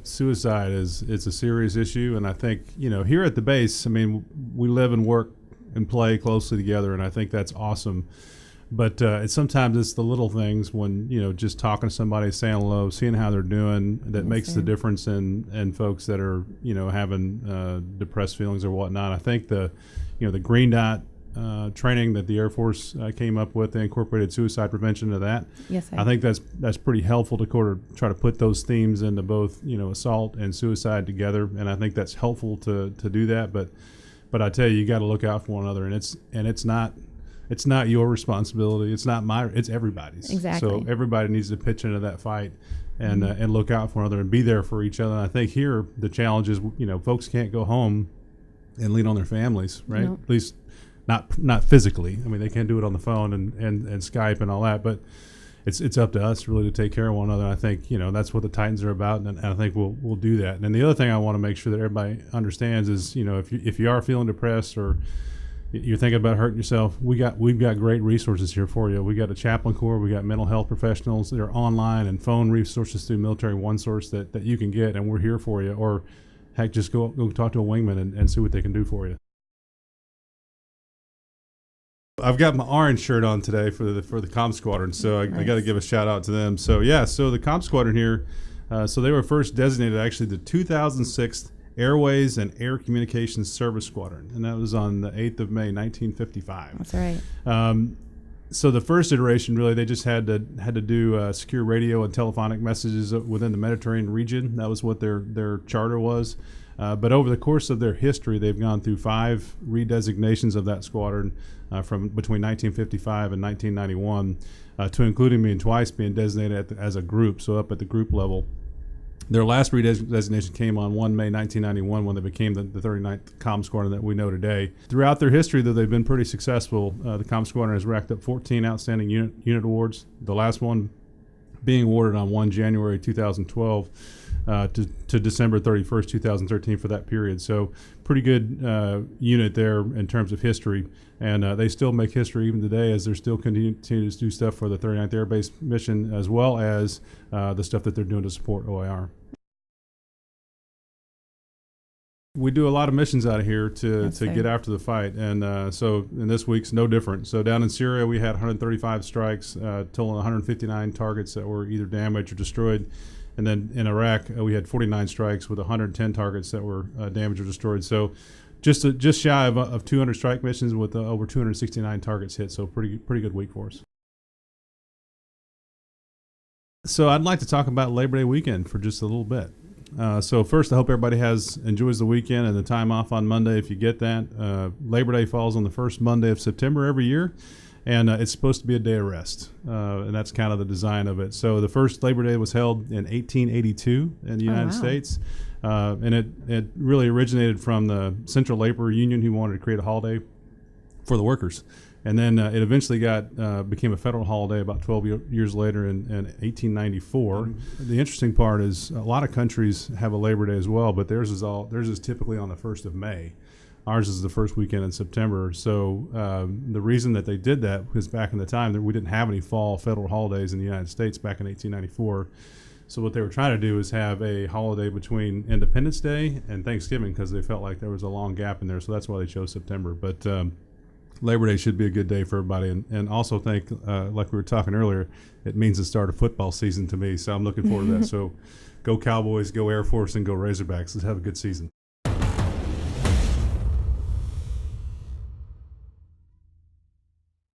suicide it's a serious issue, and I think here at the base, I mean, we live and work and play closely together, and I think that's awesome. But sometimes it's the little things when just talking to somebody, saying hello, seeing how they're doing, that makes the difference in folks that are having depressed feelings or whatnot. I think the green dot training that the Air Force came up with, they incorporated suicide prevention into that. Yes, sir. I think that's pretty helpful to try to put those themes into both assault and suicide together, and I think that's helpful to do that. But I tell you, you got to look out for one another, and it's not your responsibility. It's not it's everybody's. Exactly. So everybody needs to pitch into that fight and look out for one another and be there for each other. And I think here the challenge is folks can't go home and lean on their families, right? Nope. At least not physically. I mean, they can't do it on the phone and Skype and all that, but it's up to us really to take care of one another. I think that's what the Titans are about, and I think we'll do that. And then the other thing I want to make sure that everybody understands is if you are feeling depressed or you're thinking about hurting yourself, we've got great resources here for you. We got a chaplain corps, we got mental health professionals. There are online and phone resources through Military One Source that you can get, and we're here for you. Or heck, just go talk to a wingman and see what they can do for you. I've got my orange shirt on today for the Comm Squadron, so I got to give a shout out to them. So so the Comm Squadron here, so they were first designated actually the 2006 Airways and Air Communications Service Squadron, and that was on the 8th of May, 1955. That's right. So the first iteration, really, they just had to do secure radio and telephonic messages within the Mediterranean region. That was what their charter was. But over the course of their history, they've gone through 5 redesignations of that squadron from between 1955 and 1991, to including being twice being designated as a group, so up at the group level. Their last redesignation came on 1 May 1991 when they became the 39th Comm Squadron that we know today. Throughout their history, though, they've been pretty successful. The Comm Squadron has racked up 14 outstanding unit awards, the last one being awarded on 1 January 2012 to December 31st, 2013 for that period. So pretty good unit there in terms of history. And they still make history even today as they're still continuing to do stuff for the 39th Air Base mission, as well as the stuff that they're doing to support OIR. We do a lot of missions out of here to get after the fight, and so in this week's no different. So down in Syria, we had 135 strikes, totaling 159 targets that were either damaged or destroyed. And then in Iraq, we had 49 strikes with 110 targets that were damaged or destroyed. So just shy of 200 strike missions with over 269 targets hit. So pretty good week for us. So I'd like to talk about Labor Day weekend for just a little bit. So first, I hope everybody enjoys the weekend and the time off on Monday if you get that. Labor Day falls on the first Monday of September every year, and it's supposed to be a day of rest, and that's kind of the design of it. So the first Labor Day was held in 1882 in the United States, and it really originated from the Central Labor Union, who wanted to create a holiday for the workers. And then it eventually became a federal holiday about 12 years later in 1894. The interesting part is a lot of countries have a Labor Day as well, but theirs is typically on the 1st of May. Ours is the first weekend in September. So the reason that they did that was back in the time that we didn't have any fall federal holidays in the United States back in 1894. So what they were trying to do is have a holiday between Independence Day and Thanksgiving, because they felt like there was a long gap in there. So that's why they chose September. But Labor Day should be a good day for everybody, and also think, like we were talking earlier, it means the start of football season to me, so I'm looking forward to that. So go Cowboys, go Air Force, and go Razorbacks. Let's have a good season.